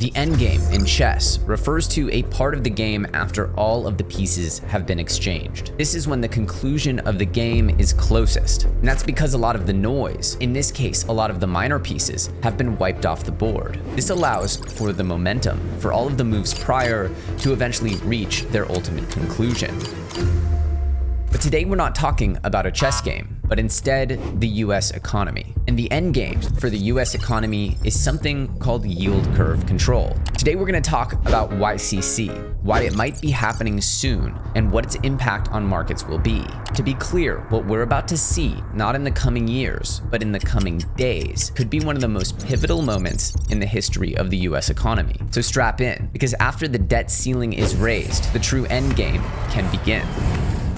The endgame in chess refers to a part of the game after all of the pieces have been exchanged. This is when the conclusion of the game is closest, and that's because a lot of the noise, in this case a lot of the minor pieces, have been wiped off the board. This allows for the momentum for all of the moves prior to eventually reach their ultimate conclusion. But today we're not talking about a chess game, but instead the US economy. And the end game for the US economy is something called yield curve control. Today we're going to talk about YCC, why it might be happening soon, and what its impact on markets will be. To be clear, what we're about to see, not in the coming years, but in the coming days, could be one of the most pivotal moments in the history of the US economy. So strap in, because after the debt ceiling is raised, the true end game can begin.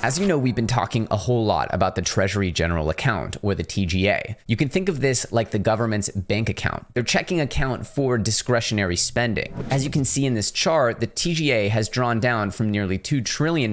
As you know, we've been talking a whole lot about the Treasury General Account, or the TGA. You can think of this like the government's bank account, their checking account for discretionary spending. As you can see in this chart, the TGA has drawn down from nearly $2 trillion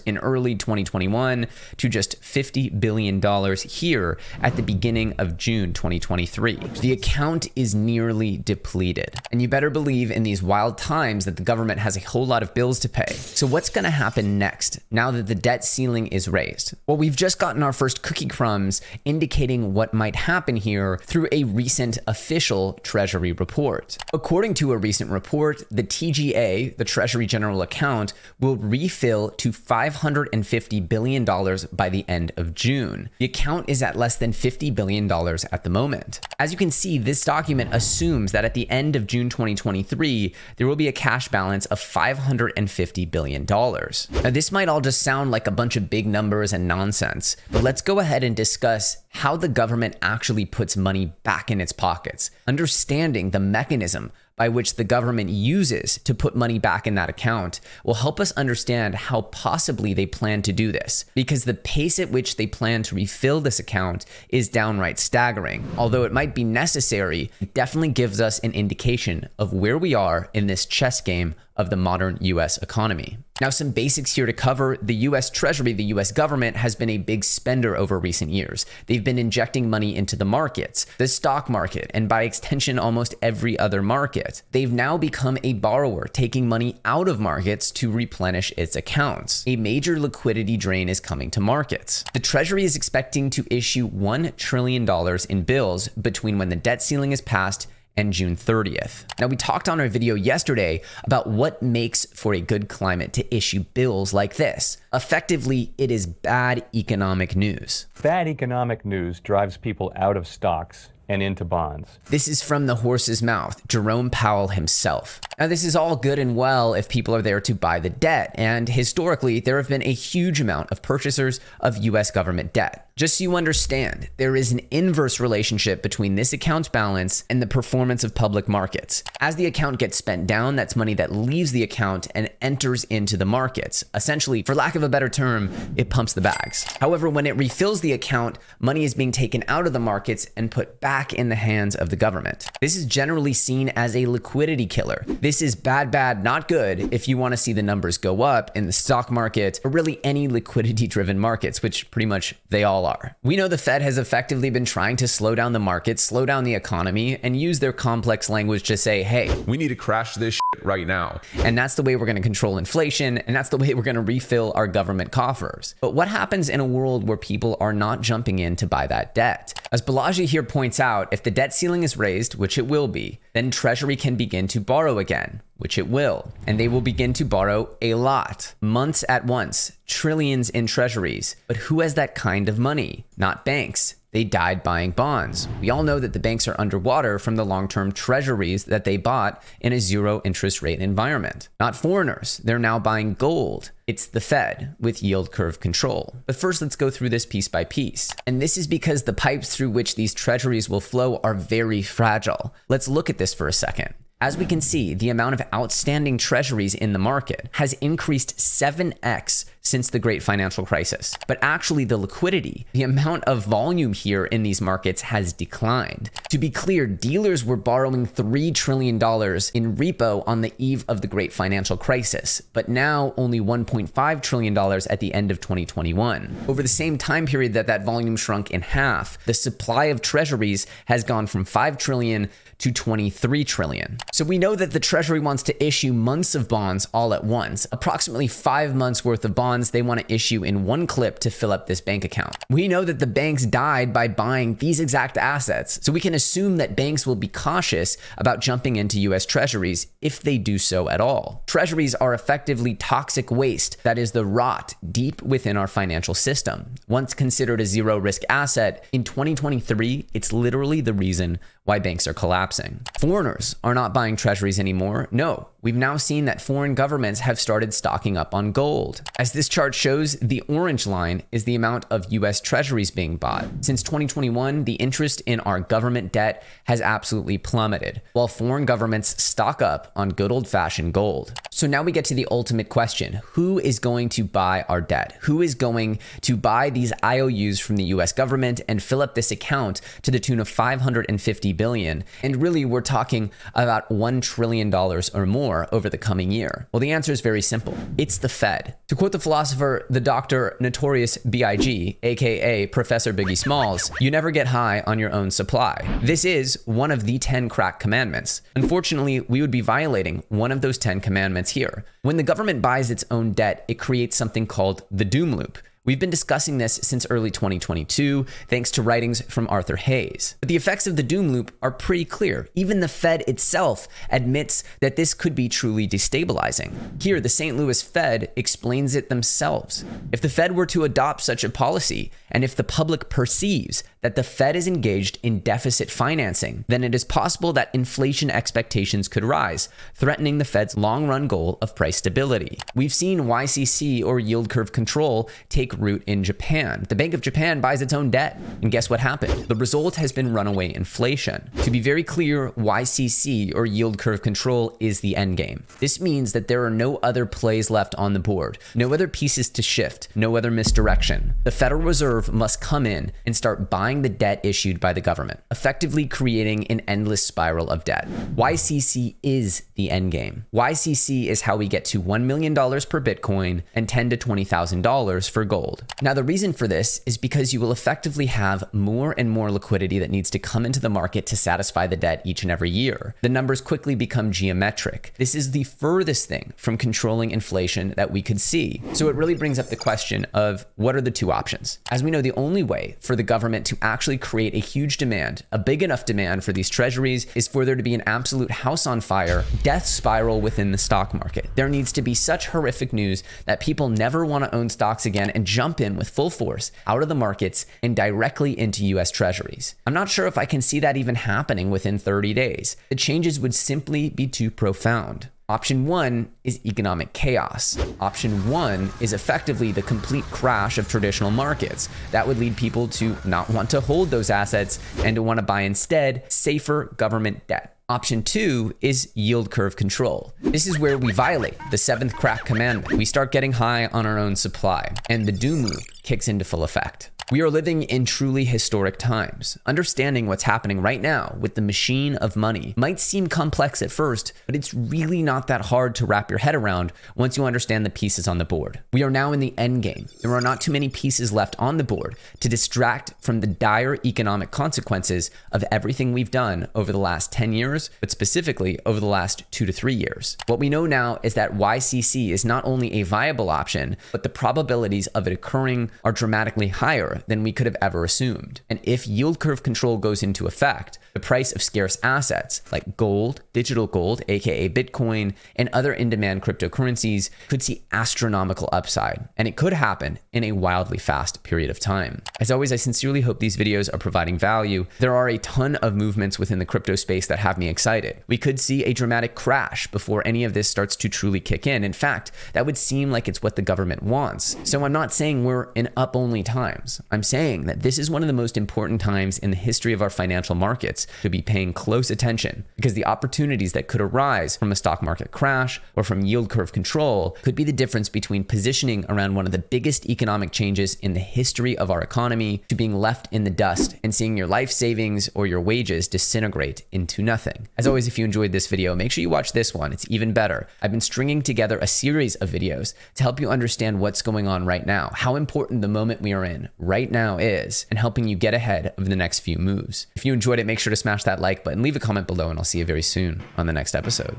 in early 2021 to just $50 billion here at the beginning of June 2023. The account is nearly depleted. And you better believe in these wild times that the government has a whole lot of bills to pay. So what's going to happen next, now that the debt ceiling is raised? Well, we've just gotten our first cookie crumbs indicating what might happen here through a recent official Treasury report. According to a recent report, the TGA, the Treasury General Account, will refill to $550 billion by the end of June. The account is at less than $50 billion at the moment. As you can see, this document assumes that at the end of June 2023, there will be a cash balance of $550 billion. Now, this might all just sound like a bunch of big numbers and nonsense, but let's go ahead and discuss how the government actually puts money back in its pockets, understanding the mechanism by which the government uses to put money back in that account will help us understand how possibly they plan to do this, because the pace at which they plan to refill this account is downright staggering. Although it might be necessary, it definitely gives us an indication of where we are in this chess game of the modern US economy. Now, some basics here to cover. The US Treasury, the US government, has been a big spender over recent years. They've been injecting money into the markets, the stock market, and by extension, almost every other market. They've now become a borrower, taking money out of markets to replenish its accounts. A major liquidity drain is coming to markets. The Treasury is expecting to issue $1 trillion in bills between when the debt ceiling is passed and June 30th. Now, we talked on our video yesterday about what makes for a good climate to issue bills like this. Effectively, it is bad economic news. Bad economic news drives people out of stocks and into bonds. This is from the horse's mouth, Jerome Powell himself. Now, this is all good and well if people are there to buy the debt, and historically, there have been a huge amount of purchasers of US government debt. Just so you understand, there is an inverse relationship between this account balance and the performance of public markets. As the account gets spent down, that's money that leaves the account and enters into the markets. Essentially, for lack of a better term, it pumps the bags. However, when it refills the account, money is being taken out of the markets and put back in the hands of the government. This is generally seen as a liquidity killer. This is bad, not good if you want to see the numbers go up in the stock market or really any liquidity-driven markets, which pretty much they all are. We know the Fed has effectively been trying to slow down the market, slow down the economy, and use their complex language to say, hey, we need to crash this shit right now. And that's the way we're going to control inflation, and that's the way we're going to refill our government coffers. But what happens in a world where people are not jumping in to buy that debt? As Balaji here points out, if the debt ceiling is raised, which it will be, then Treasury can begin to borrow again, which it will. And they will begin to borrow a lot, months at once, trillions in treasuries. But who has that kind of money? Not banks. They died buying bonds. We all know that the banks are underwater from the long-term treasuries that they bought in a zero interest rate environment. Not foreigners. They're now buying gold. It's the Fed with yield curve control. But first, let's go through this piece by piece. And this is because the pipes through which these treasuries will flow are very fragile. Let's look at this for a second. As we can see, the amount of outstanding treasuries in the market has increased 7x since the great financial crisis. But actually the liquidity, the amount of volume here in these markets has declined. To be clear, dealers were borrowing $3 trillion in repo on the eve of the great financial crisis, but now only $1.5 trillion at the end of 2021. Over the same time period that volume shrunk in half, the supply of treasuries has gone from 5 trillion to 23 trillion. So we know that the Treasury wants to issue months of bonds all at once, approximately 5 months worth of bonds they want to issue in one clip to fill up this bank account. We know that the banks died by buying these exact assets, so we can assume that banks will be cautious about jumping into US Treasuries if they do so at all. Treasuries are effectively toxic waste that is the rot deep within our financial system. Once considered a zero risk asset, in 2023, it's literally the reason why banks are collapsing. Foreigners are not buying treasuries anymore. No, we've now seen that foreign governments have started stocking up on gold. As this chart shows, the orange line is the amount of US treasuries being bought. Since 2021, the interest in our government debt has absolutely plummeted, while foreign governments stock up on good old-fashioned gold. So now we get to the ultimate question. Who is going to buy our debt? Who is going to buy these IOUs from the US government and fill up this account to the tune of $550 billion? And really, we're talking about $1 trillion or more over the coming year. Well, the answer is very simple. It's the Fed. To quote the philosopher, the Dr. Notorious B.I.G., aka Professor Biggie Smalls, you never get high on your own supply. This is one of the 10 crack commandments. Unfortunately, we would be violating one of those 10 commandments here. When the government buys its own debt, it creates something called the doom loop. We've been discussing this since early 2022, thanks to writings from Arthur Hayes. But the effects of the doom loop are pretty clear. Even the Fed itself admits that this could be truly destabilizing. Here, the St. Louis Fed explains it themselves. If the Fed were to adopt such a policy, and if the public perceives that the Fed is engaged in deficit financing, then it is possible that inflation expectations could rise, threatening the Fed's long-run goal of price stability. We've seen YCC, or yield curve control, take root in Japan. The Bank of Japan buys its own debt, and guess what happened? The result has been runaway inflation. To be very clear, YCC, or yield curve control, is the endgame. This means that there are no other plays left on the board, no other pieces to shift, no other misdirection. The Federal Reserve must come in and start buying the debt issued by the government, effectively creating an endless spiral of debt. YCC is the endgame. YCC is how we get to $1 million per Bitcoin and $10,000 to $20,000 for gold. Now, the reason for this is because you will effectively have more and more liquidity that needs to come into the market to satisfy the debt each and every year. The numbers quickly become geometric. This is the furthest thing from controlling inflation that we could see. So it really brings up the question of what are the two options? As we know, the only way for the government to actually create a huge demand, a big enough demand for these treasuries, is for there to be an absolute house on fire, death spiral within the stock market. There needs to be such horrific news that people never want to own stocks again and jump in with full force out of the markets and directly into US treasuries. I'm not sure if I can see that even happening within 30 days. The changes would simply be too profound. Option 1 is economic chaos. Option 1 is effectively the complete crash of traditional markets. That would lead people to not want to hold those assets and to want to buy instead safer government debt. Option 2 is yield curve control. This is where we violate the 7th crack commandment. We start getting high on our own supply, and the doom loop kicks into full effect. We are living in truly historic times. Understanding what's happening right now with the machine of money might seem complex at first, but it's really not that hard to wrap your head around once you understand the pieces on the board. We are now in the end game. There are not too many pieces left on the board to distract from the dire economic consequences of everything we've done over the last 10 years, but specifically over the last 2 to 3 years. What we know now is that YCC is not only a viable option, but the probabilities of it occurring are dramatically higher than we could have ever assumed. And if yield curve control goes into effect, the price of scarce assets like gold, digital gold, aka Bitcoin, and other in-demand cryptocurrencies could see astronomical upside. And it could happen in a wildly fast period of time. As always, I sincerely hope these videos are providing value. There are a ton of movements within the crypto space that have me excited. We could see a dramatic crash before any of this starts to truly kick in. In fact, that would seem like it's what the government wants. So I'm not saying we're in up-only times. I'm saying that this is one of the most important times in the history of our financial markets to be paying close attention, because the opportunities that could arise from a stock market crash or from yield curve control could be the difference between positioning around one of the biggest economic changes in the history of our economy to being left in the dust and seeing your life savings or your wages disintegrate into nothing. As always, if you enjoyed this video, make sure you watch this one. It's even better. I've been stringing together a series of videos to help you understand what's going on right now, how important the moment we are in right now is, and helping you get ahead of the next few moves. If you enjoyed it, make sure to smash that like button, leave a comment below, and I'll see you very soon on the next episode.